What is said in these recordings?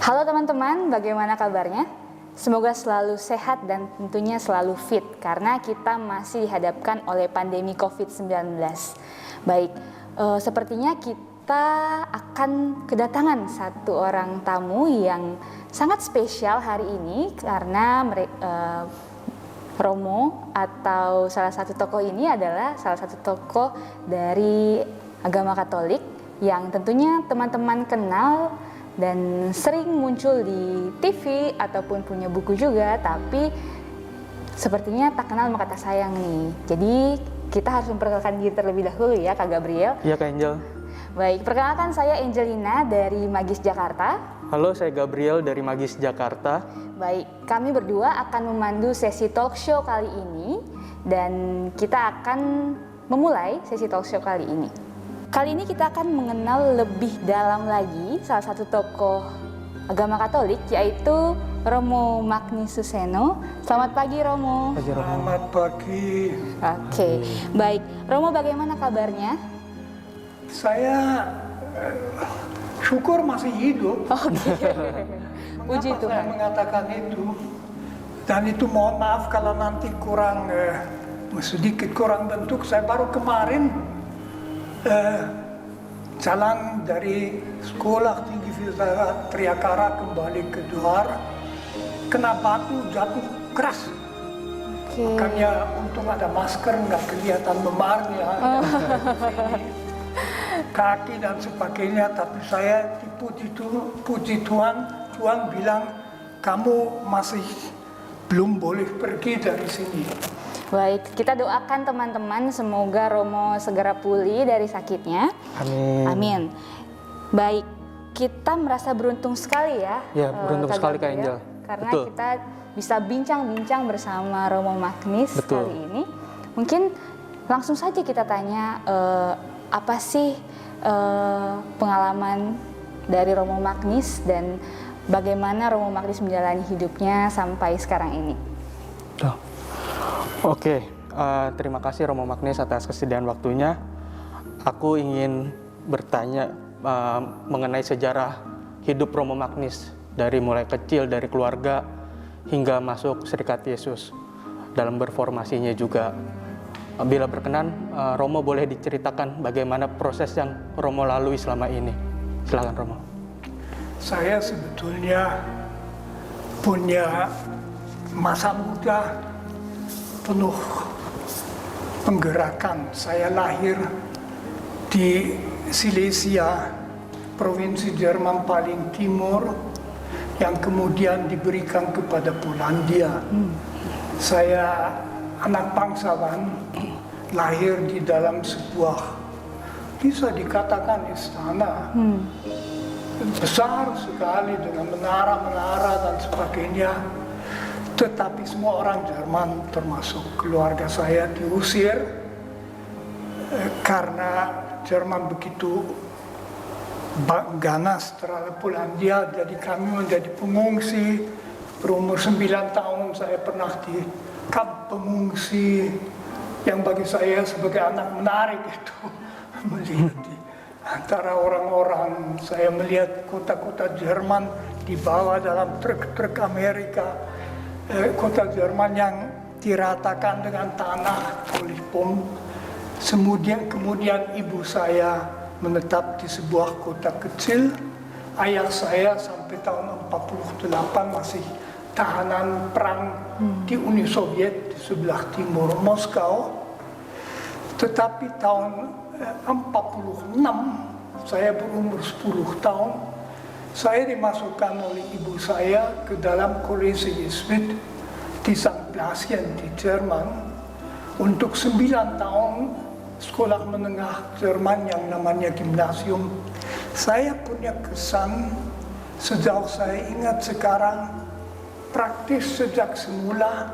Halo teman-teman, bagaimana kabarnya? Semoga selalu sehat dan tentunya selalu fit karena kita masih dihadapkan oleh pandemi COVID-19. Baik, sepertinya kita akan kedatangan satu orang tamu yang sangat spesial hari ini karena Romo atau salah satu tokoh ini adalah salah satu tokoh dari agama Katolik yang tentunya teman-teman kenal dan sering muncul di TV ataupun punya buku juga, tapi sepertinya tak kenal maka tak sayang nih. Jadi kita harus memperkenalkan diri terlebih dahulu ya Kak Gabriel. Iya Kak Angel. Baik, perkenalkan saya Angelina dari Magis Jakarta. Halo, saya Gabriel dari Magis Jakarta. Baik, kami berdua akan memandu sesi talk show kali ini dan kita akan memulai sesi talk show kali ini. Kali ini kita akan mengenal lebih dalam lagi salah satu tokoh agama Katolik yaitu Romo Magnis Suseno. Selamat pagi Romo. Selamat pagi. Oke, baik. Romo, bagaimana kabarnya? Saya syukur masih hidup. Oke. Puji Kenapa saya Tuhan. mengatakan itu? Dan itu mohon maaf kalau nanti kurang sedikit kurang bentuk. Saya baru kemarin jalan dari sekolah tinggi filsafat Triakara kembali ke Johar, kena batu jatuh keras. Oke. Makanya untung ada masker, nggak kelihatan memarnya, kaki dan sebagainya. Tapi saya puji Tuhan, Tuhan bilang kamu masih belum boleh pergi dari sini. Baik, kita doakan teman-teman semoga Romo segera pulih dari sakitnya. Amin. Amin. Baik, kita merasa beruntung sekali ya. Ya, beruntung sekali Kak Gabriel, Angel. karena Betul. kita bisa bincang-bincang bersama Romo Magnis Betul. kali ini. Mungkin langsung saja kita tanya apa sih pengalaman dari Romo Magnis dan bagaimana Romo Magnis menjalani hidupnya sampai sekarang ini. Oke, terima kasih Romo Magnis atas kesediaan waktunya. Aku ingin bertanya mengenai sejarah hidup Romo Magnis dari mulai kecil, dari keluarga hingga masuk Serikat Yesus dalam berformasinya juga. Bila berkenan, Romo boleh diceritakan bagaimana proses yang Romo lalui selama ini. Silakan Romo. Saya sebetulnya punya masa muda penuh penggerakan. Saya lahir di Silesia, provinsi Jerman paling timur, yang kemudian diberikan kepada Polandia. Saya anak bangsawan, lahir di dalam sebuah, bisa dikatakan istana, besar sekali dengan menara-menara dan sebagainya. Tetapi semua orang Jerman termasuk keluarga saya diusir karena Jerman begitu ganas terhadap Polandia, jadi kami menjadi pengungsi. Berumur 9 tahun saya pernah di kamp pengungsi yang bagi saya sebagai anak menarik itu melihat di antara orang-orang. Saya melihat kota-kota Jerman dibawa dalam truk-truk Amerika, kota Jerman yang diratakan dengan tanah oleh bom. Kemudian ibu saya menetap di sebuah kota kecil. Ayah saya sampai tahun 48 masih tahanan perang di Uni Soviet di sebelah timur Moskow. Tetapi tahun 46 saya berumur 10 tahun. Saya dimasukkan oleh ibu saya ke dalam kolese Jesuit di St. Blasien di Jerman untuk 9 tahun sekolah menengah Jerman yang namanya gimnasium. Saya punya kesan sejauh saya ingat sekarang, praktis sejak semula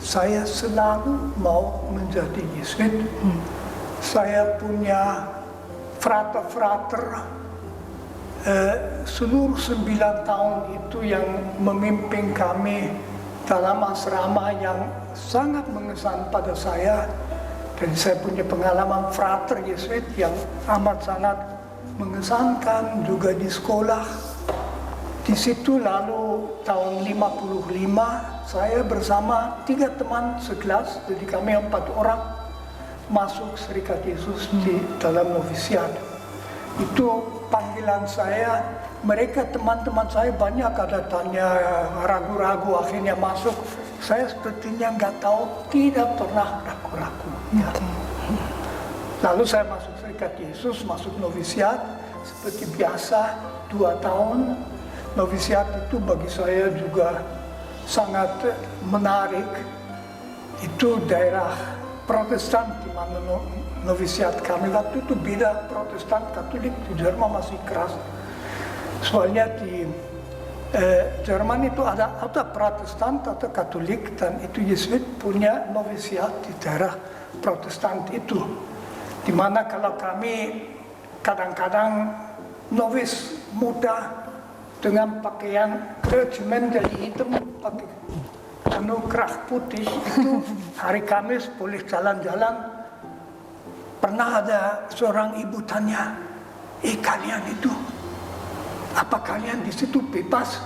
saya selalu mau menjadi Jesuit. Saya punya frater-frater seluruh 9 tahun itu yang memimpin kami dalam asrama yang sangat mengesan pada saya. Dan saya punya pengalaman frater Jesuit yang amat sangat mengesankan juga di sekolah. Di situ lalu tahun 55 saya bersama 3 teman sekelas, jadi kami 4 orang masuk Serikat Yesus di dalam novisiat. Itu panggilan saya, mereka teman-teman saya banyak ada tanya, ragu-ragu akhirnya masuk. Saya sepertinya nggak tahu, tidak pernah ragu-ragu. Ya. Lalu saya masuk Serikat Yesus, masuk novisiat seperti biasa 2 tahun. Novisiat itu bagi saya juga sangat menarik. Itu daerah Protestan di mana novisiat kami waktu itu beda, Protestan Katolik di Jerman masih keras. Soalnya di Jerman itu ada Protestan atau Katolik, dan itu Yesuit punya novisiat di daerah Protestan itu. Di mana kalau kami kadang-kadang novis muda dengan pakaian clergyman dari hitam pakai kerah putih itu hari Kamis boleh jalan-jalan. Pernah ada seorang ibu tanya, kalian itu apa kalian di situ bebas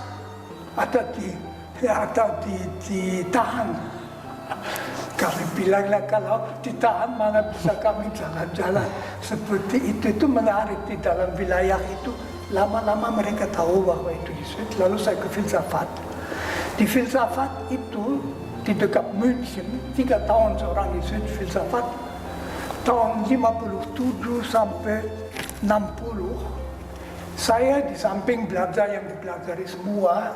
atau ditahan? Kami bilanglah kalau ditahan mana bisa kami jalan-jalan seperti itu menarik di dalam wilayah itu. Lama-lama mereka tahu bahwa itu Yesuit. Lalu saya ke filsafat. Di filsafat itu di dekat München 3 tahun seorang Yesuit filsafat. Tahun 57 sampai 60 saya di samping belajar yang dipelajari semua,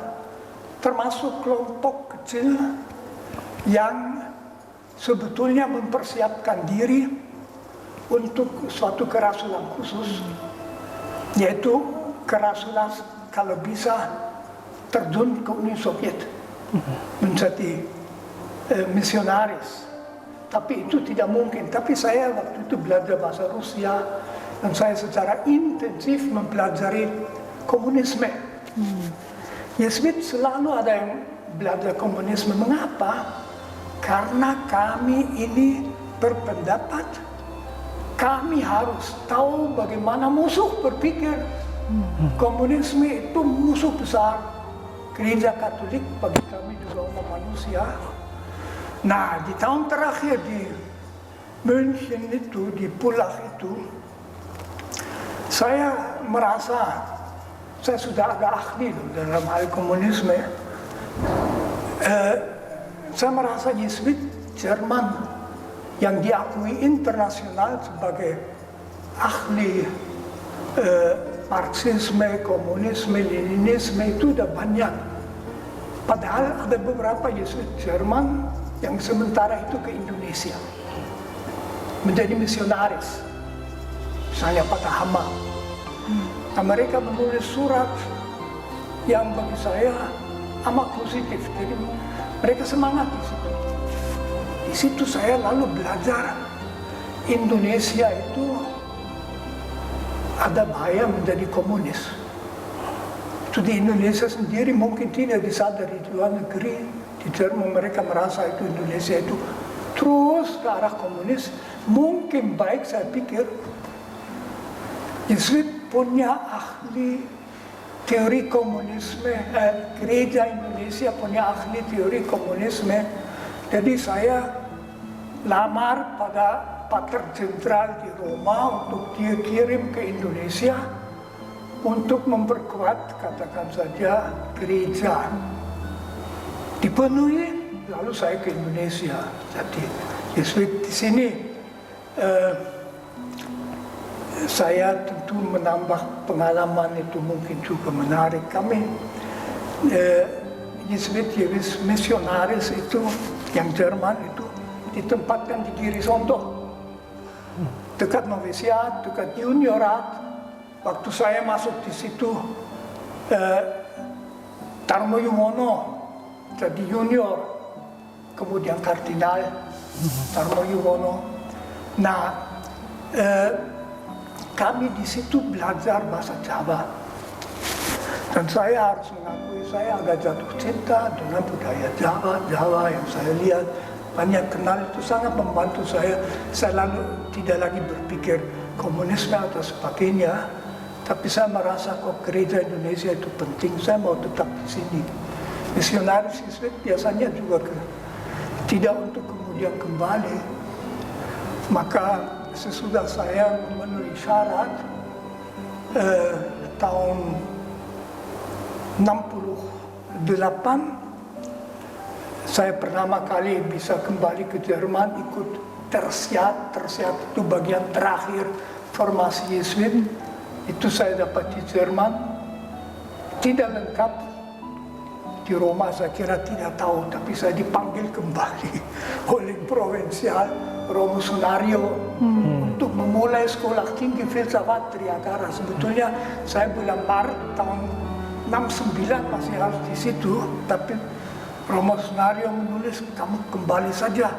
termasuk kelompok kecil yang sebetulnya mempersiapkan diri untuk suatu kerasulan khusus, yaitu kerasulan kalau bisa terjun ke Uni Soviet menjadi misionaris. Tapi itu tidak mungkin. Tapi saya waktu itu belajar bahasa Rusia dan saya secara intensif mempelajari komunisme. Yesuit selalu ada yang belajar komunisme. Mengapa? Karena kami ini berpendapat kami harus tahu bagaimana musuh berpikir. Komunisme itu musuh besar gereja Katolik, bagi kami juga umat manusia. Nah, di tahun terakhir di München itu, di Pullach itu, saya merasa saya sudah agak ahli dalam hal komunisme. Saya merasa Yesuit Jerman yang diakui internasional sebagai ahli Marxisme, komunisme, Leninisme itu sudah banyak. Padahal ada beberapa Yesuit Jerman yang sementara itu ke Indonesia menjadi misionaris, misalnya Pak Hama. Nah, mereka menulis surat yang bagi saya amat positif. Jadi mereka semangat di situ. Di situ saya lalu belajar Indonesia itu ada bahaya menjadi komunis. Itu di Indonesia sendiri mungkin tidak disadari, di luar negeri, di Jerman mereka merasa itu Indonesia itu terus ke arah komunis. Mungkin baik saya pikir Yesuit punya ahli teori komunisme, gereja Indonesia punya ahli teori komunisme. Jadi saya lamar pada Pater Jenderal di Roma untuk dia kirim ke Indonesia untuk memperkuat, katakan saja, gereja. Dipenuhi, lalu saya ke Indonesia. Jadi Yesuit di sini saya tentu menambah pengalaman itu mungkin juga menarik. Kami Yesuit misionaris itu yang Jerman itu ditempatkan di Giri Sonto, dekat novisiat, dekat juniorat. Waktu saya masuk di situ, Tarmo Yuwono jadi junior, kemudian kardinal Tarmo Yuwono. Nah, kami di situ belajar bahasa Jawa, dan saya harus mengakui saya agak jatuh cinta dengan budaya Jawa yang saya lihat. Banyak kenal itu sangat membantu saya. Saya lalu tidak lagi berpikir komunisme atau sebagainya. Tapi saya merasa kok gereja Indonesia itu penting, saya mau tetap di sini. Misionaris Yesuit biasanya juga tidak untuk kemudian kembali. Maka sesudah saya memenuhi syarat tahun 68, saya pertama kali bisa kembali ke Jerman ikut tersiat. Tersiat itu bagian terakhir formasi Yesuit. Itu saya dapat di Jerman. Tidak lengkap. Di Roma saya kira tidak tahu, tapi saya dipanggil kembali oleh provinsial Romo Sunario untuk memulai sekolah tinggi filsafat Triagara. Sebetulnya saya bulan Maret tahun 69 masih harus di situ, tapi Romo Sunario menulis kamu kembali saja.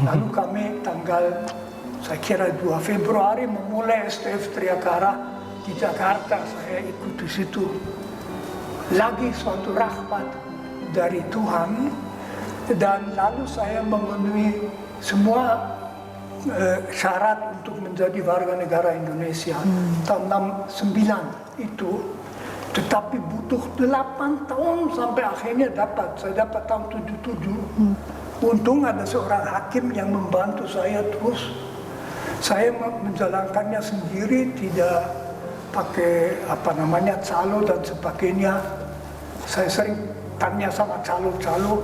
Lalu kami tanggal saya kira 2 Februari memulai STF Triagara di Jakarta. Saya ikut di situ. Lagi suatu rahmat dari Tuhan, dan lalu saya memenuhi semua syarat untuk menjadi warga negara Indonesia tahun 69 itu, tetapi butuh 8 tahun sampai akhirnya dapat. Saya dapat tahun 77. Untung ada seorang hakim yang membantu saya terus. Saya menjalankannya sendiri, tidak pakai calo dan sebagainya. Saya sering tanya sama calo-calo,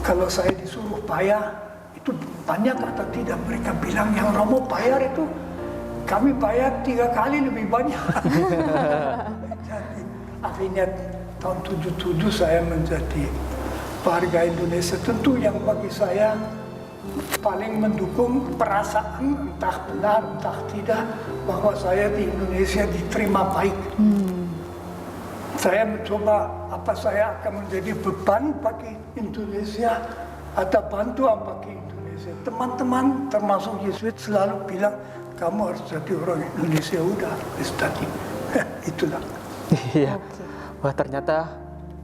kalau saya disuruh bayar itu banyak atau tidak. Mereka bilang yang Romo bayar itu kami bayar 3 kali lebih banyak. Jadi akhirnya tahun 77 saya menjadi warga Indonesia. Tentu yang bagi saya paling mendukung perasaan, entah benar entah tidak, bahwa saya di Indonesia diterima baik. Saya mencoba apa saya akan menjadi beban bagi Indonesia atau bantuan bagi Indonesia. Teman-teman termasuk Yesuit selalu bilang, kamu harus jadi orang Indonesia. Udah, tadi. Itulah. Iya. Wah, ternyata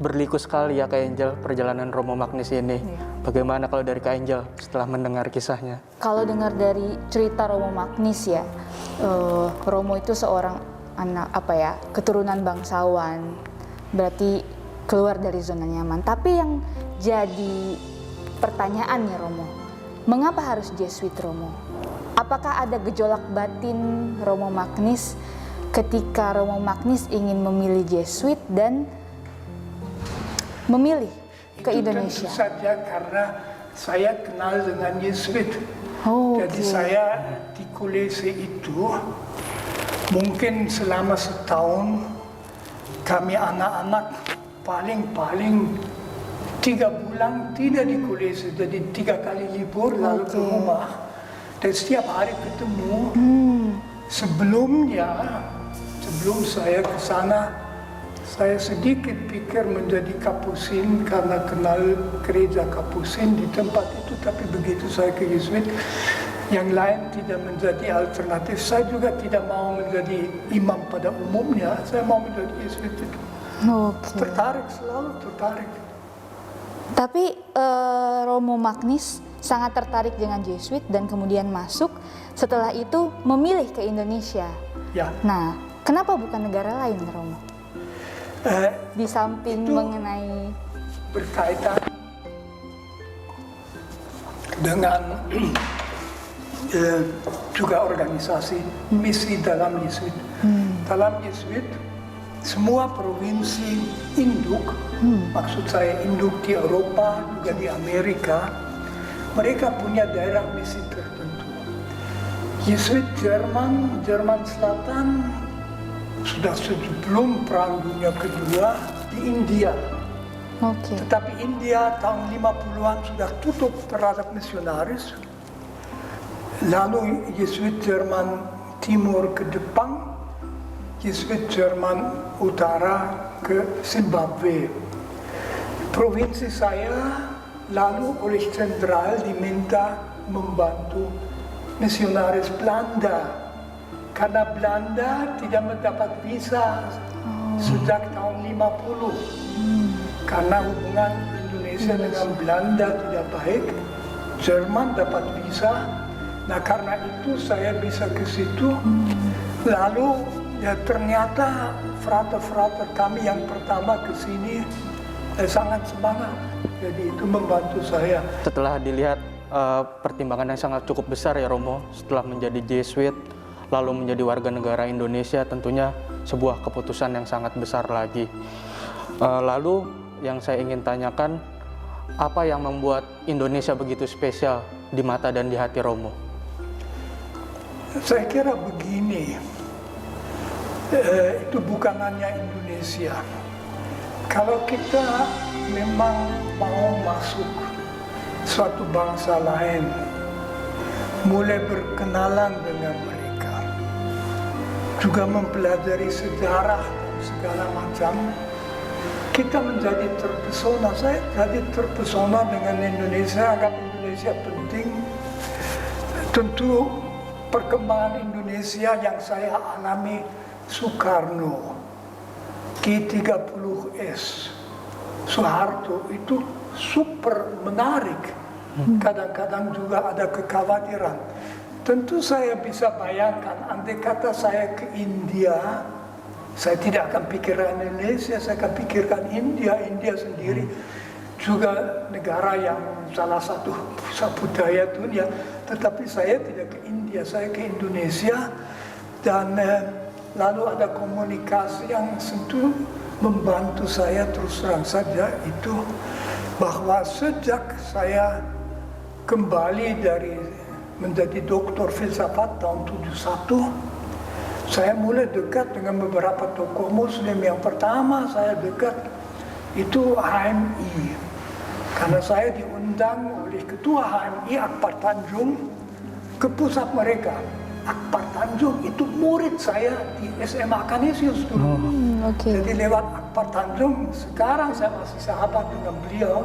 berliku sekali ya Kak Angel perjalanan Romo Magnis ini. Bagaimana kalau dari Kak Angel setelah mendengar kisahnya? Kalau dengar dari cerita Romo Magnis ya, Romo itu seorang anak keturunan bangsawan, berarti keluar dari zona nyaman. Tapi yang jadi pertanyaannya Romo, mengapa harus Jesuit Romo? Apakah ada gejolak batin Romo Magnis ketika Romo Magnis ingin memilih Jesuit dan memilih ke Indonesia? Tentu saja karena saya kenal dengan Yesuit. Jadi saya di Kolese itu mungkin selama setahun kami anak-anak paling 3 bulan tidak di Kolese, jadi 3 kali libur lalu ke rumah dan setiap hari ketemu. Sebelum saya ke sana, saya sedikit pikir menjadi Kapusin karena kenal gereja Kapusin di tempat itu, tapi begitu saya ke Yesuit, yang lain tidak menjadi alternatif. Saya juga tidak mau menjadi imam pada umumnya, saya mau menjadi Yesuit itu. Tertarik, selalu tertarik. Tapi Romo Magnis sangat tertarik dengan Jesuit dan kemudian masuk, setelah itu memilih ke Indonesia. Ya. Nah, kenapa bukan negara lain, Romo? Di samping mengenai berkaitan dengan juga organisasi misi dalam Yesuit. Dalam Yesuit, semua provinsi induk, maksud saya induk di Eropa, juga di Amerika, mereka punya daerah misi tertentu. Yesuit Jerman Selatan sudah sebelum Perang Dunia Kedua di India. Tetapi India tahun 50-an sudah tutup terhadap misionaris. Lalu Yesuit Jerman Timur ke Jepang, Yesuit Jerman Utara ke Zimbabwe. Provinsi saya lalu oleh jenderal diminta membantu misionaris Belanda, karena Belanda tidak mendapat visa sejak tahun 50. Karena hubungan Indonesia dengan Belanda tidak baik, Jerman dapat visa. Nah, karena itu saya bisa ke situ. Lalu Ya ternyata frater-frater kami yang pertama ke sini sangat semangat. Jadi itu membantu saya. Setelah dilihat pertimbangan yang sangat cukup besar ya Romo, setelah menjadi Jesuit, lalu menjadi warga negara Indonesia, tentunya sebuah keputusan yang sangat besar lagi. Lalu yang saya ingin tanyakan, apa yang membuat Indonesia begitu spesial di mata dan di hati Romo? Saya kira begini, itu bukan hanya Indonesia. Kalau kita memang mau masuk suatu bangsa lain, mulai berkenalan dengan mereka, juga mempelajari sejarah dan segala macam, kita menjadi terpesona. Saya jadi terpesona dengan Indonesia, anggap Indonesia penting. Tentu perkembangan Indonesia yang saya alami, Soekarno, G30S, Soeharto, itu super menarik. Kadang-kadang juga ada kekhawatiran. Tentu saya bisa bayangkan, andai kata saya ke India, saya tidak akan pikirkan Indonesia, saya akan pikirkan India. India sendiri juga negara yang salah satu pusat budaya dunia. Tetapi saya tidak ke India, saya ke Indonesia. Dan lalu ada komunikasi yang tentu membantu saya, terus terang saja itu, bahwa sejak saya kembali dari menjadi doktor filsafat tahun 71, saya mulai dekat dengan beberapa tokoh Muslim. Yang pertama saya dekat itu HMI, karena saya diundang oleh ketua HMI Akbar Tanjung ke pusat mereka. Akbar Tanjung itu murid saya di SMA Canisius dulu. Jadi lewat Akbar Tanjung, sekarang saya masih sahabat dengan beliau.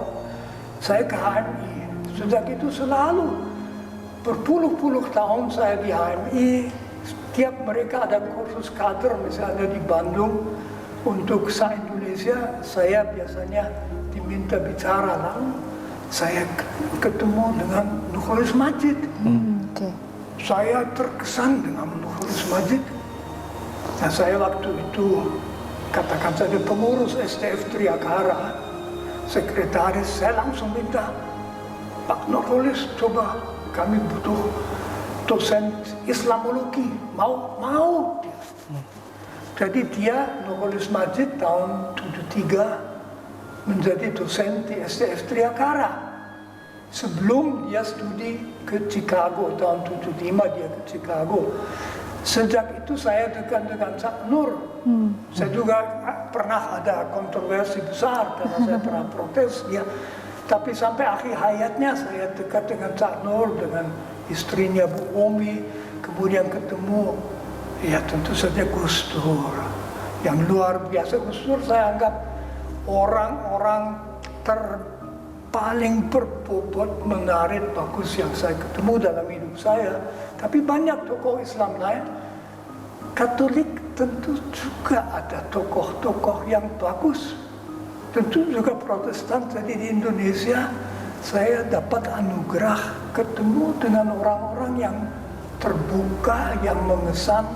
Saya ke HMI. Sejak itu selalu berpuluh-puluh tahun saya di HMI. Setiap mereka ada kursus kader, misalnya di Bandung untuk se-Indonesia, saya biasanya diminta bicara. Lalu saya ketemu dengan Nurholis Majid. Saya terkesan dengan Nurholis Majid. Nah, saya waktu itu, katakan saja pengurus STF Triagara, sekretaris, saya langsung minta, Pak Nurholis, coba kami butuh dosen Islamologi. Mau. Jadi dia, Nurholis Majid, tahun 73 menjadi dosen di STF Triagara. Sebelum dia studi ke Chicago, tahun 75 dia ke Chicago. Sejak itu saya dekat dengan Cak Nur. Saya juga pernah ada kontroversi besar karena saya pernah protes dia. Tapi sampai akhir hayatnya saya dekat dengan Cak Nur, dengan istrinya Bu Omi. Kemudian ketemu, ya tentu saja Gus Dur. Yang luar biasa, Gus Dur saya anggap orang-orang paling berbobot, menarik, bagus yang saya ketemu dalam hidup saya. Tapi banyak tokoh Islam lain. Katolik tentu juga ada tokoh-tokoh yang bagus. Tentu juga Protestan. Jadi di Indonesia saya dapat anugerah ketemu dengan orang-orang yang terbuka, yang mengesan.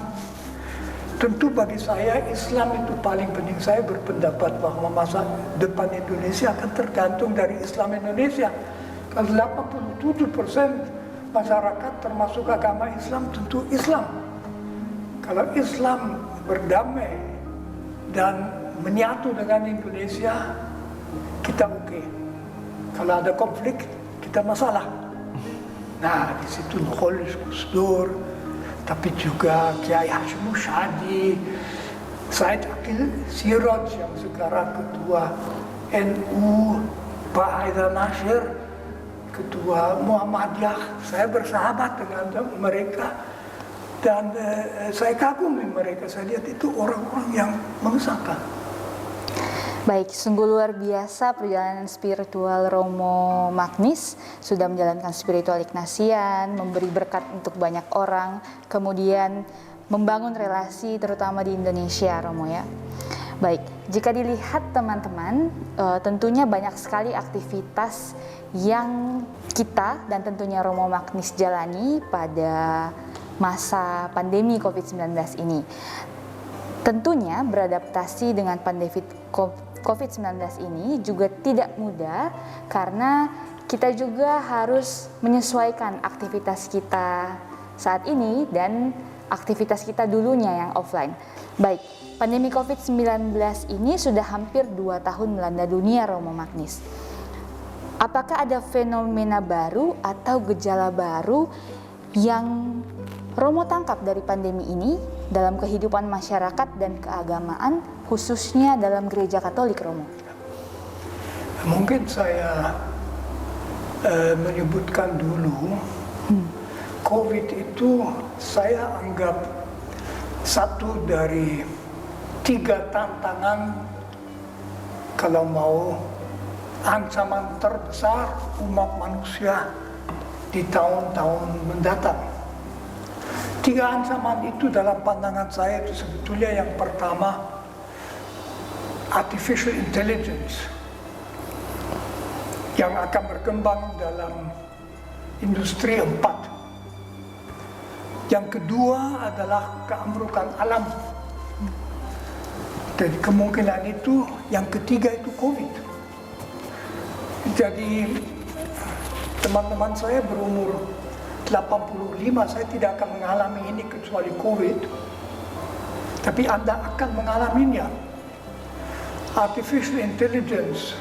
Tentu bagi saya Islam itu paling penting. Saya berpendapat bahwa masa depan Indonesia akan tergantung dari Islam Indonesia. Kalau 87% masyarakat termasuk agama Islam, tentu Islam. Kalau Islam berdamai dan menyatu dengan Indonesia, kita oke. Kalau ada konflik, kita masalah. Nah, di situ Nurholis, Gus Dur, tapi juga Kiai Hashim Musyadi, Said Akil Siraj yang sekarang ketua NU, Pak Haidar Nasir, ketua Muhammadiyah. Saya bersahabat dengan mereka dan saya kagum dengan mereka. Saya lihat itu orang-orang yang mengesankan. Baik, sungguh luar biasa perjalanan spiritual Romo Magnis, sudah menjalankan spiritual Ignatian, memberi berkat untuk banyak orang, kemudian membangun relasi terutama di Indonesia, Romo ya. Baik, jika dilihat teman-teman, tentunya banyak sekali aktivitas yang kita dan tentunya Romo Magnis jalani pada masa pandemi COVID-19 ini. Tentunya beradaptasi dengan pandemi COVID-19 ini juga tidak mudah karena kita juga harus menyesuaikan aktivitas kita saat ini dan aktivitas kita dulunya yang offline. Baik, pandemi COVID-19 ini sudah hampir 2 tahun melanda dunia, Romo Magnis. Apakah ada fenomena baru atau gejala baru yang Romo tangkap dari pandemi ini dalam kehidupan masyarakat dan keagamaan, khususnya dalam gereja Katolik, Romo? Mungkin saya menyebutkan dulu, COVID itu saya anggap satu dari 3 tantangan kalau mau ancaman terbesar umat manusia di tahun-tahun mendatang. 3 ancaman itu dalam pandangan saya itu sebetulnya yang pertama artificial intelligence yang akan berkembang dalam industri 4. Yang kedua adalah keamrukan alam. Jadi kemungkinan itu, yang ketiga itu COVID. Jadi teman-teman saya berumur 85, saya tidak akan mengalami ini kecuali COVID. Tapi Anda akan mengalaminya. Artificial intelligence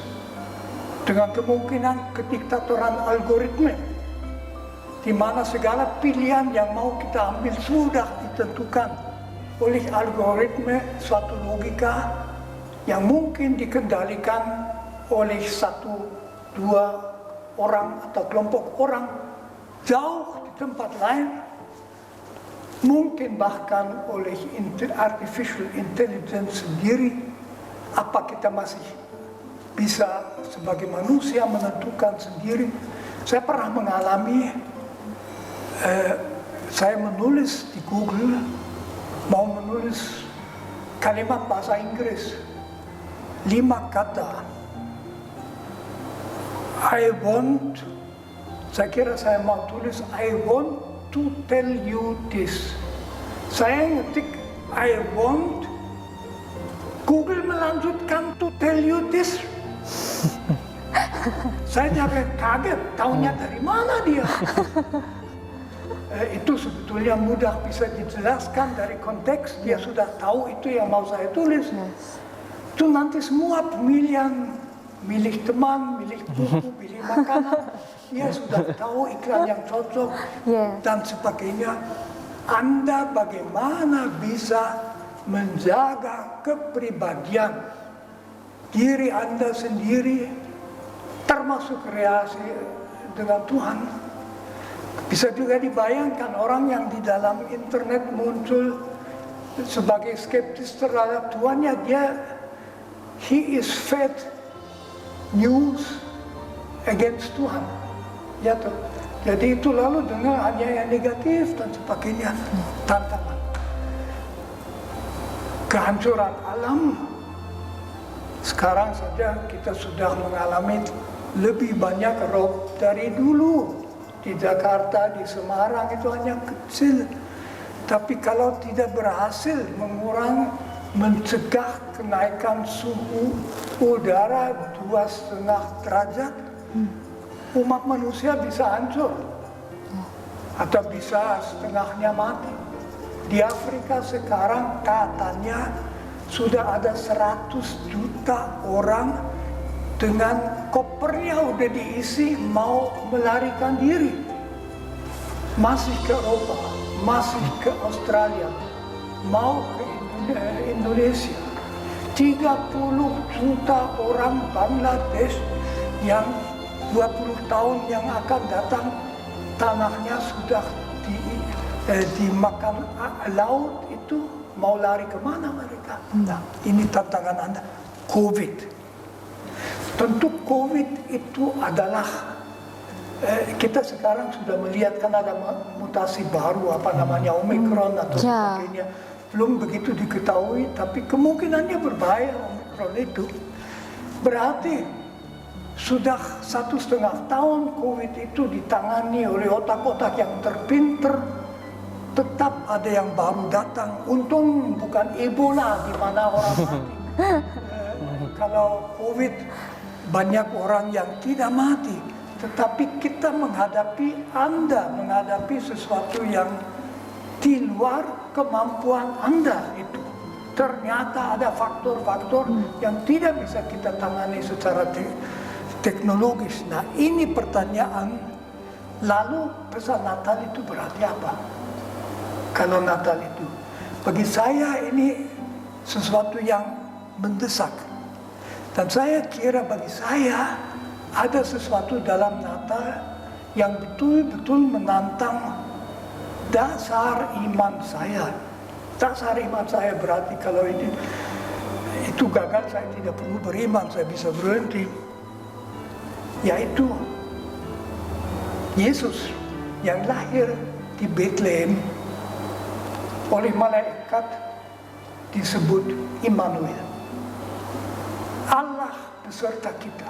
dengan kemungkinan kediktatoran algoritma, di mana segala pilihan yang mau kita ambil sudah ditentukan oleh algoritma, suatu logika yang mungkin dikendalikan oleh 1-2 orang atau kelompok orang jauh di tempat lain, mungkin bahkan oleh artificial intelligence sendiri. Apa kita masih bisa sebagai manusia menentukan sendiri? Saya pernah mengalami, saya menulis di Google, mau menulis kalimat bahasa Inggris, 5 kata. Saya kira saya mau tulis, I want to tell you this. Saya ngetik, I want, Google melanjutkan to tell you this. Saya jadi kaget, tahunya dari mana dia. Itu sebetulnya mudah bisa dijelaskan dari konteks, dia sudah tahu itu yang mau saya tulis. Itu nanti semua pemilihan, milih teman, milih buku, milih makanan, dia sudah tahu iklan yang cocok dan sebagainya. Anda bagaimana bisa menjaga kepribadian diri Anda sendiri, termasuk relasi dengan Tuhan. Bisa juga dibayangkan orang yang di dalam internet muncul sebagai skeptis terhadap Tuhannya, he is fed news against Tuhan. Ya toh. Jadi itu lalu dengan hanya yang negatif dan sebagainya, tantangan. Kehancuran alam, sekarang saja kita sudah mengalami lebih banyak rob dari dulu. Di Jakarta, di Semarang itu hanya kecil. Tapi kalau tidak berhasil mencegah kenaikan suhu udara 2,5 derajat, umat manusia bisa hancur. Atau bisa setengahnya mati. Di Afrika sekarang katanya sudah ada 100 juta orang dengan kopernya udah diisi mau melarikan diri. Masih ke Eropa, masih ke Australia, mau ke Indonesia. 30 juta orang Bangladesh yang 20 tahun yang akan datang tanahnya sudah dimakan laut, itu mau lari kemana mereka? Nah, ini tantangan Anda. COVID. Tentu COVID itu adalah, kita sekarang sudah melihat kan ada mutasi baru, apa namanya, Omicron atau sebagainya. Belum begitu diketahui, tapi kemungkinannya berbahaya Omicron itu. Berarti sudah 1,5 tahun COVID itu ditangani oleh otak-otak yang terpinter, tetap ada yang baru datang. Untung bukan Ebola di mana orang mati. Kalau COVID banyak orang yang tidak mati, tetapi kita menghadapi sesuatu yang di luar kemampuan Anda itu. Ternyata ada faktor-faktor yang tidak bisa kita tangani secara teknologis. Nah, ini pertanyaan, lalu pesan Natal itu berarti apa? Kalau Natal itu, bagi saya ini sesuatu yang mendesak. Dan saya kira bagi saya ada sesuatu dalam Natal yang betul-betul menantang dasar iman saya. Dasar iman saya berarti kalau itu gagal, saya tidak perlu beriman, saya bisa berhenti. Yaitu Yesus yang lahir di Bethlehem oleh malaikat disebut Immanuel. Allah beserta kita.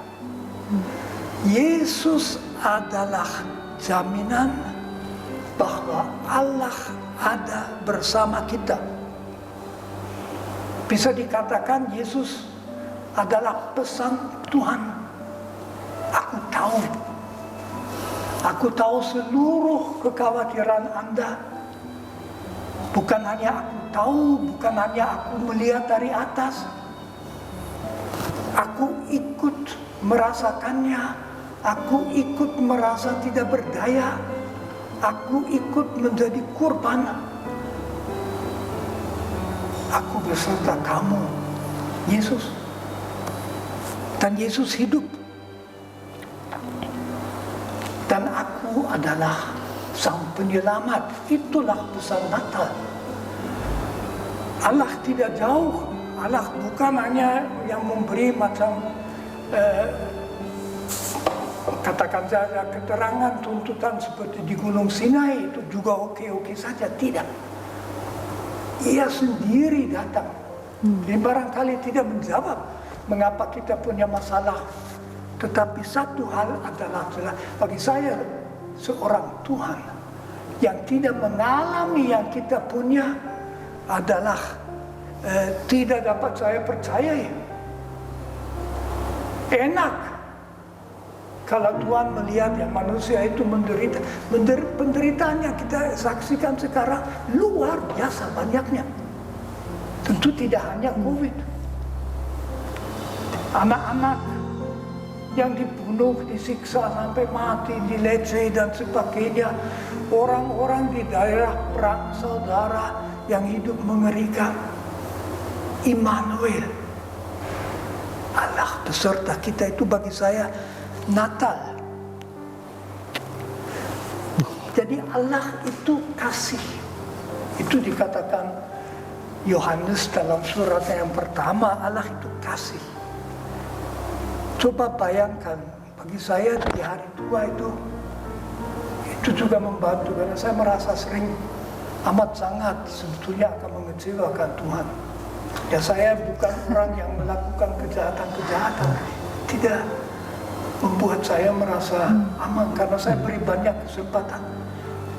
Yesus adalah jaminan bahwa Allah ada bersama kita. Bisa dikatakan Yesus adalah pesan Tuhan. Aku tahu seluruh kekhawatiran Anda. Bukan hanya aku tahu, bukan hanya aku melihat dari atas. Aku ikut merasakannya. Aku ikut merasa tidak berdaya. Aku ikut menjadi kurban. Aku beserta kamu, Yesus. Dan Yesus hidup. Dan aku adalah sang penyelamat. Itulah pesan Natal. Allah tidak jauh. Allah bukan hanya yang memberi macam katakan saja keterangan tuntutan seperti di Gunung Sinai, itu juga oke-oke saja. Tidak. Ia sendiri datang. Jadi barangkali tidak menjawab mengapa kita punya masalah. Tetapi satu hal adalah bagi saya seorang Tuhan yang tidak mengalami yang kita punya adalah tidak dapat saya percayai. Enak kalau Tuhan melihat yang manusia itu menderita. Penderitaan yang kita saksikan sekarang luar biasa banyaknya. Tentu tidak hanya COVID. Anak-anak yang dibunuh, disiksa sampai mati, dileceh dan sebagainya. Orang-orang di daerah perang saudara yang hidup mengerikan. Immanuel, Allah beserta kita, itu bagi saya Natal. Jadi Allah itu kasih. Itu dikatakan Yohanes dalam suratnya yang pertama, Allah itu kasih. Coba bayangkan, bagi saya di hari tua itu juga membantu, karena saya merasa sering amat sangat sebetulnya akan mengecewakan Tuhan. Ya, saya bukan orang yang melakukan kejahatan-kejahatan, tidak membuat saya merasa aman karena saya beri banyak kesempatan.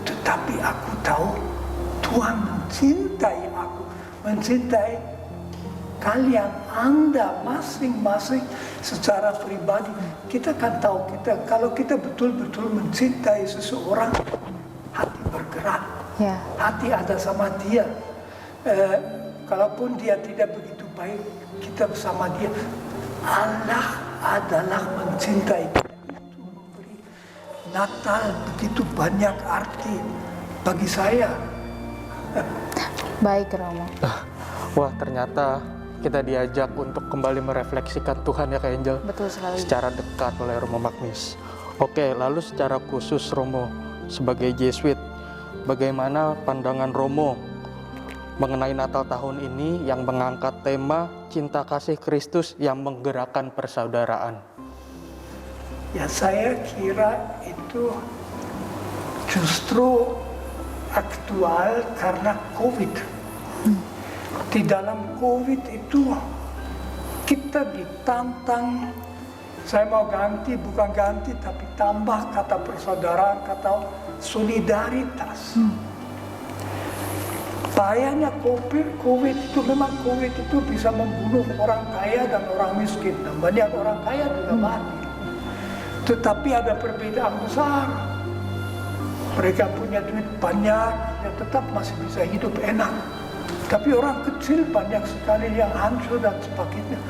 Tetapi aku tahu Tuhan mencintai aku, mencintai kalian, Anda masing-masing secara pribadi. Kita kan tahu, kalau kita betul-betul mencintai seseorang, hati bergerak, hati ada sama dia. Kalaupun dia tidak begitu baik, kita bersama dia. Allah adalah mencintai kita. Itu memberi Natal begitu banyak arti bagi saya. Baik, Romo. Wah, ternyata kita diajak untuk kembali merefleksikan Tuhan ya Kak Angel. Betul sekali. Secara dekat oleh Romo Magnis. Oke, lalu secara khusus Romo sebagai Jesuit, bagaimana pandangan Romo mengenai Natal tahun ini yang mengangkat tema cinta kasih Kristus yang menggerakkan persaudaraan? Ya, saya kira itu justru aktual karena COVID. Di dalam COVID itu kita ditantang, saya mau ganti, bukan ganti, tapi tambah kata persaudaraan, kata solidaritas. Bahayanya COVID itu memang COVID itu bisa membunuh orang kaya dan orang miskin. Dan banyak orang kaya juga mati. Tetapi ada perbedaan besar. Mereka punya duit banyak, ya tetap masih bisa hidup enak. Tapi orang kecil banyak sekali yang hancur dan sebagainya.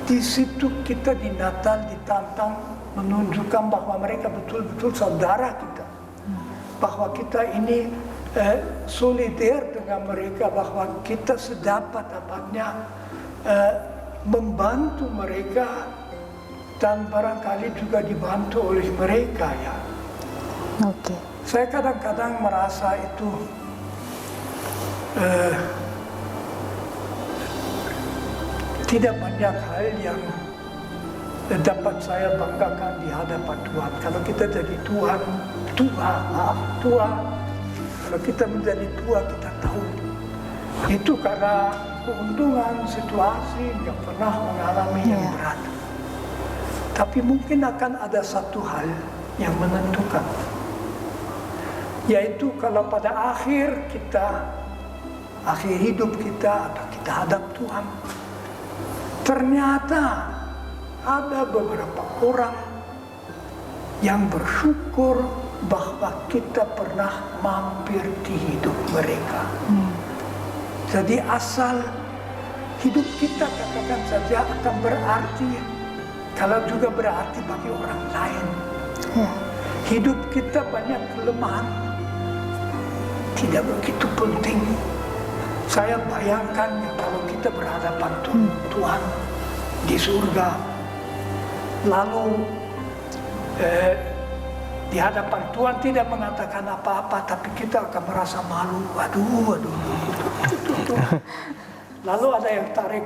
Di situ kita di Natal ditantang menunjukkan bahwa mereka betul-betul saudara kita. Bahwa kita ini solider dengan mereka, bahwa kita sedapat-dapatnya membantu mereka dan barangkali juga dibantu oleh mereka ya. Oke. Saya kadang-kadang merasa itu tidak banyak hal yang dapat saya banggakan di hadapan Tuhan. Kalau kita jadi tua, kalau kita menjadi tua kita tahu itu karena keuntungan situasi yang pernah mengalami yang berat. Tapi mungkin akan ada satu hal yang menentukan, yaitu kalau pada akhir hidup kita atau kita hadap Tuhan, ternyata ada beberapa orang yang bersyukur bahwa kita pernah mampir di hidup mereka. Jadi asal hidup kita katakan saja akan berarti, kalau juga berarti bagi orang lain. Hidup kita banyak kelemahan, tidak begitu penting. Saya bayangkan ya, kalau kita berhadapan Tuhan di surga, lalu di hadapan Tuhan tidak mengatakan apa-apa, tapi kita akan merasa malu. Waduh. Lalu ada yang tarik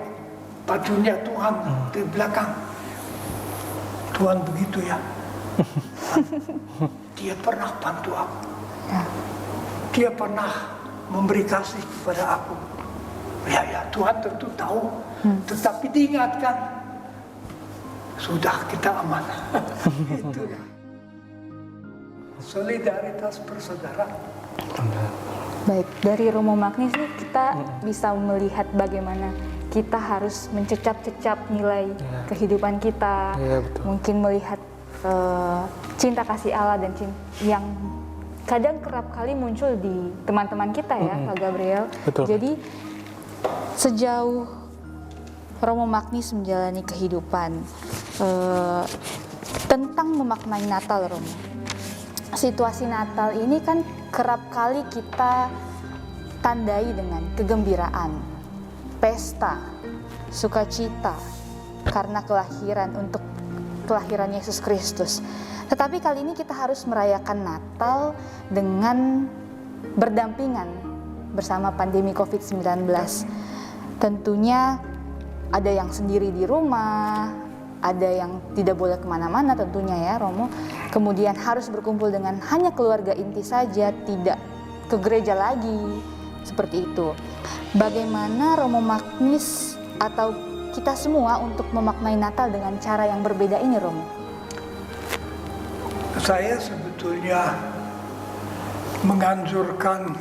bajunya Tuhan di belakang. Tuhan begitu ya. Dia pernah bantu aku. Dia pernah memberi kasih kepada aku. Ya, Tuhan tentu tahu. Tetapi diingatkan, sudah kita aman. Itu ya. Solidaritas persaudaraan. Baik, dari Romo Magnis nih kita bisa melihat bagaimana kita harus mencecap-cecap nilai kehidupan kita, mungkin melihat cinta kasih Allah dan yang kadang kerap kali muncul di teman-teman kita ya, Pak Gabriel. Betul. Jadi sejauh Romo Magnis menjalani kehidupan tentang memaknai Natal, Romo. Situasi Natal ini kan kerap kali kita tandai dengan kegembiraan, pesta, sukacita karena kelahiran Yesus Kristus. Tetapi kali ini kita harus merayakan Natal dengan berdampingan bersama pandemi COVID-19. Tentunya ada yang sendiri di rumah, ada yang tidak boleh kemana-mana tentunya ya Romo. Kemudian harus berkumpul dengan hanya keluarga inti saja, tidak ke gereja lagi, seperti itu. Bagaimana Romo Magnis atau kita semua untuk memaknai Natal dengan cara yang berbeda ini, Romo? Saya sebetulnya menganjurkan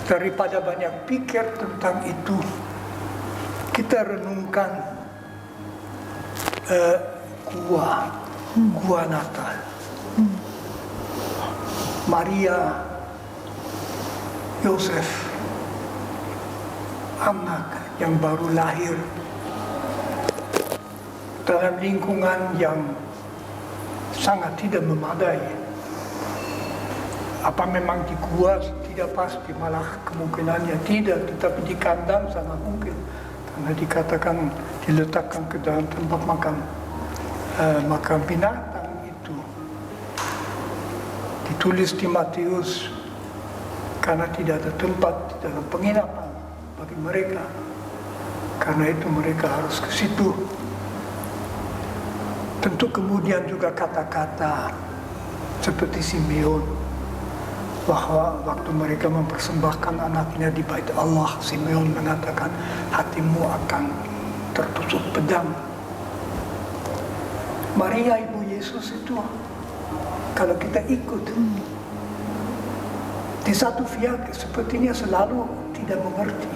daripada banyak pikir tentang itu, kita renungkan gua Natal. Maria, Yosef, anak yang baru lahir dalam lingkungan yang sangat tidak memadai. Apa memang di gua? Tidak pasti, malah kemungkinannya tidak, tetapi di kandang sangat mungkin. Karena dikatakan diletakkan ke dalam tempat makan binatang itu. Ditulis di Matius, karena tidak ada tempat di dalam penginapan bagi mereka. Karena itu mereka harus ke situ. Tentu kemudian juga kata-kata seperti Simeon, bahwa waktu mereka mempersembahkan anaknya di bait Allah, Simeon mengatakan, hatimu akan tertusuk pedang. Maria ibu Yesus itu, kalau kita ikut, Di satu pihak sepertinya selalu tidak mengerti,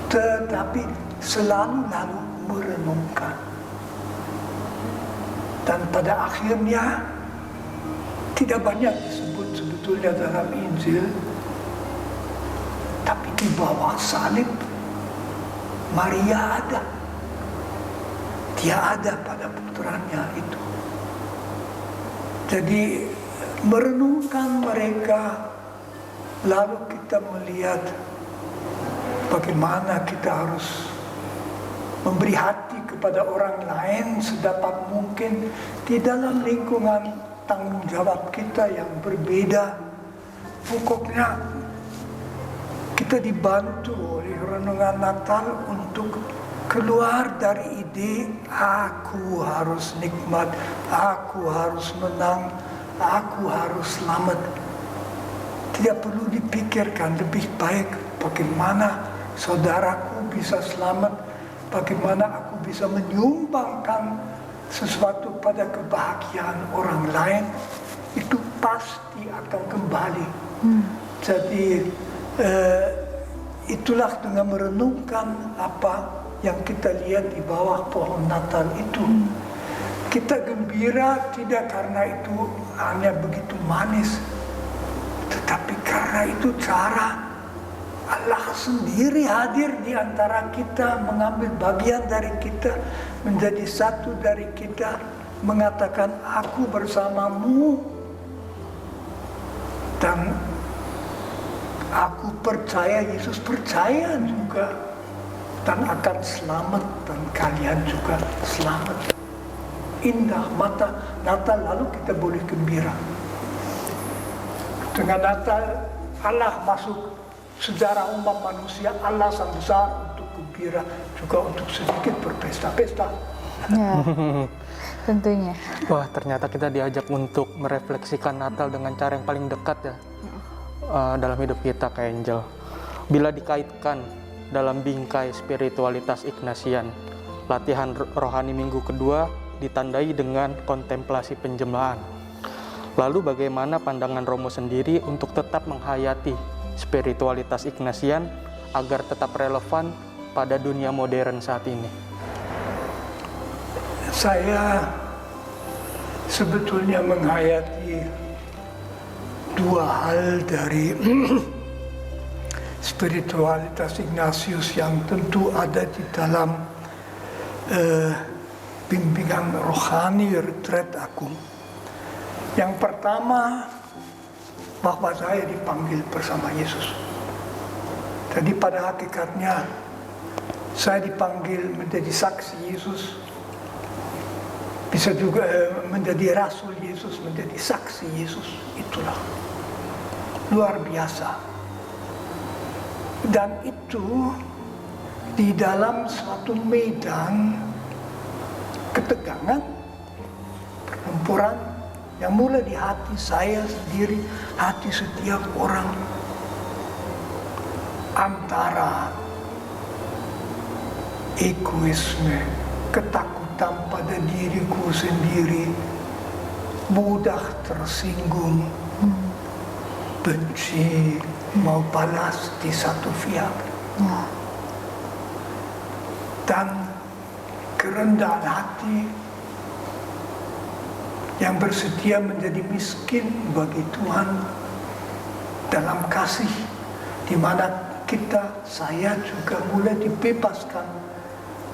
tetapi selalu lalu merenungkan. Dan pada akhirnya tidak banyak disebut sebetulnya dalam Injil, tapi di bawah salib Maria ada. Dia ada pada putranya itu. Jadi merenungkan mereka, lalu kita melihat bagaimana kita harus memberi hati kepada orang lain sedapat mungkin di dalam lingkungan tanggung jawab kita yang berbeda. Pokoknya kita dibantu oleh renungan Natal untuk keluar dari ide aku harus nikmat, aku harus menang, aku harus selamat. Tidak perlu dipikirkan, lebih baik bagaimana saudaraku bisa selamat, bagaimana aku bisa menyumbangkan sesuatu pada kebahagiaan orang lain, itu pasti akan kembali. Jadi itulah dengan merenungkan apa yang kita lihat di bawah pohon Natal itu. Kita gembira tidak karena itu hanya begitu manis, tetapi karena itu cara Allah sendiri hadir di antara kita, mengambil bagian dari kita, menjadi satu dari kita, mengatakan aku bersamamu dan aku percaya, Yesus percaya juga, dan akan selamat, dan kalian juga selamat. Indah mata Natal, lalu kita boleh gembira. Dengan Natal Allah masuk sejarah umat manusia, Allah sang besar untuk gembira, juga untuk sedikit berpesta-pesta. Ya, tentunya. Wah, ternyata kita diajak untuk merefleksikan Natal dengan cara yang paling dekat ya dalam hidup kita, Kak Angel. Bila dikaitkan dalam bingkai spiritualitas Ignatian, latihan rohani minggu kedua ditandai dengan kontemplasi penjemahan. Lalu bagaimana pandangan Romo sendiri untuk tetap menghayati spiritualitas Ignatian agar tetap relevan pada dunia modern saat ini? Saya sebetulnya menghayati dua hal dari spiritualitas Ignatius yang tentu ada di dalam bimbingan rohani retret agung. Yang pertama, bahwa saya dipanggil bersama Yesus. Jadi pada hakikatnya saya dipanggil menjadi saksi Yesus, bisa juga menjadi rasul Yesus, menjadi saksi Yesus. Itulah luar biasa. Dan itu di dalam suatu medan ketegangan, pertempuran yang mulai di hati saya sendiri, hati setiap orang, antara egoisme, ketakutan pada diriku sendiri, mudah tersinggung, benci, mau balas di satu pihak, dan kerendahan hati yang bersedia menjadi miskin bagi Tuhan dalam kasih, di mana saya juga mulai dibebaskan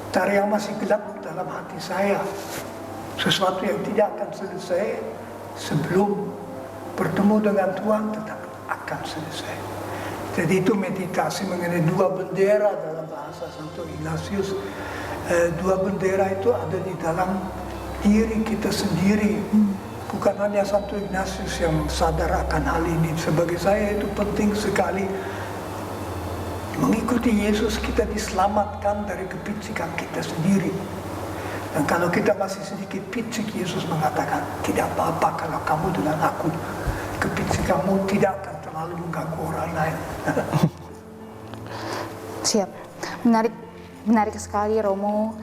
dari yang masih gelap dalam hati saya, sesuatu yang tidak akan selesai sebelum bertemu dengan Tuhan, tetap akan selesai. Jadi itu meditasi mengenai dua bendera dalam bahasa Santo Ignatius. Dua bendera itu ada di dalam diri kita sendiri. Bukan hanya Santo Ignatius yang sadar akan hal ini. Sebagai saya itu penting sekali. Mengikuti Yesus, kita diselamatkan dari kepicikan kita sendiri. Dan kalau kita masih sedikit picik, Yesus mengatakan, tidak apa-apa kalau kamu dengan aku, kepicikanmu tidak akan terlalu mengganggu orang lain. Siap. Menarik sekali Romo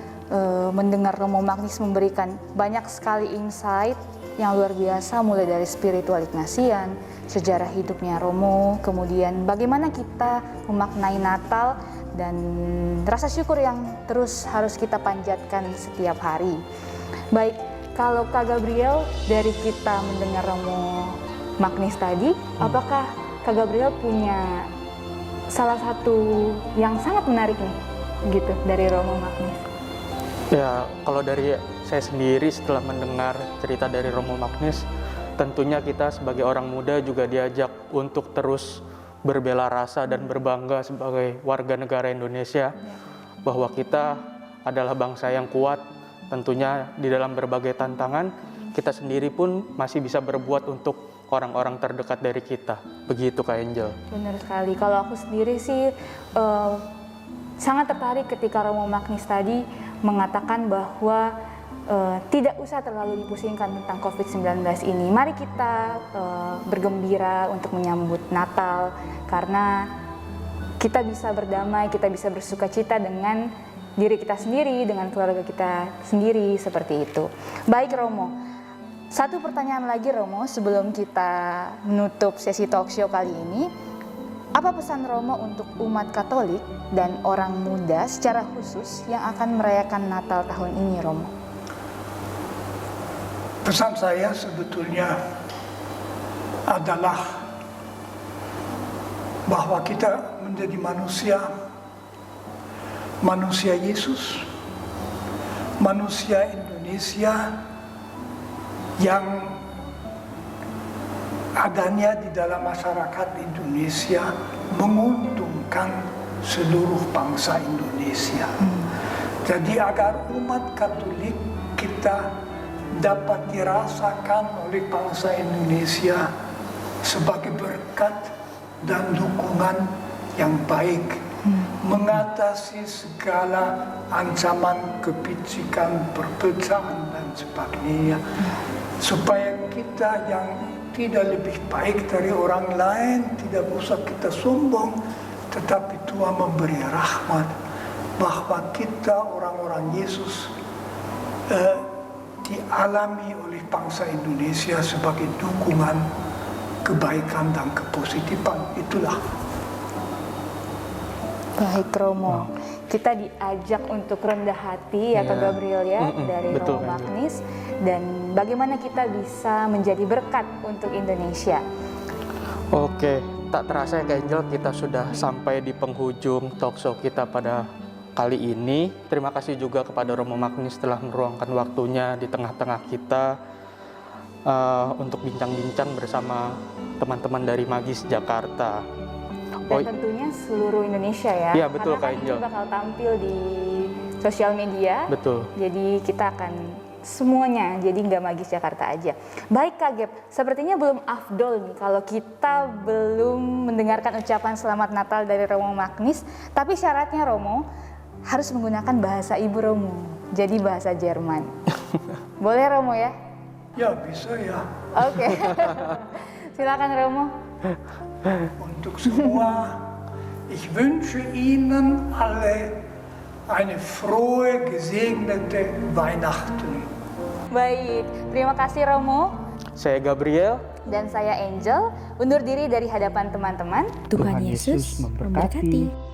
mendengar Romo Magnis memberikan banyak sekali insight yang luar biasa, mulai dari spiritual Ignatian, sejarah hidupnya Romo, kemudian bagaimana kita memaknai Natal, dan rasa syukur yang terus harus kita panjatkan setiap hari. Baik, kalau Kak Gabriel, dari kita mendengar Romo Magnis tadi, apakah Kak Gabriel punya salah satu yang sangat menarik nih, gitu, dari Romo Magnis? Ya, kalau dari saya sendiri setelah mendengar cerita dari Romo Magnis, tentunya kita sebagai orang muda juga diajak untuk terus berbela rasa dan berbangga sebagai warga negara Indonesia, bahwa kita adalah bangsa yang kuat. Tentunya di dalam berbagai tantangan, kita sendiri pun masih bisa berbuat untuk orang-orang terdekat dari kita. Begitu Kak Angel. Benar sekali. Kalau aku sendiri sih sangat tertarik ketika Romo Magnis tadi mengatakan bahwa tidak usah terlalu dipusingkan tentang COVID-19 ini. Mari kita bergembira untuk menyambut Natal, karena kita bisa berdamai, kita bisa bersuka cita dengan diri kita sendiri, dengan keluarga kita sendiri, seperti itu. Baik Romo, satu pertanyaan lagi Romo sebelum kita menutup sesi talk show kali ini. Apa pesan Romo untuk umat Katolik dan orang muda secara khusus yang akan merayakan Natal tahun ini, Romo? Pesan saya sebetulnya adalah bahwa kita menjadi manusia Yesus, manusia Indonesia yang adanya di dalam masyarakat Indonesia menguntungkan seluruh bangsa Indonesia. Jadi agar umat Katolik kita dapat dirasakan oleh bangsa Indonesia sebagai berkat dan dukungan yang baik, mengatasi segala ancaman kepicikan, perpecahan dan sebagainya, supaya kita yang tidak lebih baik dari orang lain, tidak usah kita sombong, tetapi Tuhan memberi rahmat bahwa kita orang-orang Yesus dialami oleh bangsa Indonesia sebagai dukungan kebaikan dan kepositifan. Itulah. Baik Romo, kita diajak untuk rendah hati ya Kak Gabriel ya, dari betul, Romo Magnis, dan bagaimana kita bisa menjadi berkat untuk Indonesia. Oke, tak terasa ya Kak Angel, kita sudah sampai di penghujung talk show kita pada kali ini. Terima kasih juga kepada Romo Magnis telah meluangkan waktunya di tengah-tengah kita untuk bincang-bincang bersama teman-teman dari Magis Jakarta. Dan tentunya seluruh Indonesia ya. Iya betul Kak Karena Angel. kita bakal tampil di sosial media. Betul. Jadi kita akan semuanya, jadi nggak Magis Jakarta aja. Baik Kak Gep, sepertinya belum afdol nih kalau kita belum mendengarkan ucapan selamat Natal dari Romo Magnis. Tapi syaratnya Romo harus menggunakan bahasa ibu Romo, jadi bahasa Jerman. Boleh Romo ya? Ya bisa ya. Oke. Silakan Romo. Untuk semua, ich wünsche Ihnen alle eine frohe, gesegnete Weihnachten. Baik, terima kasih Romo. Saya Gabriel. Dan saya Angel, undur diri dari hadapan teman-teman. Tuhan Yesus memberkati.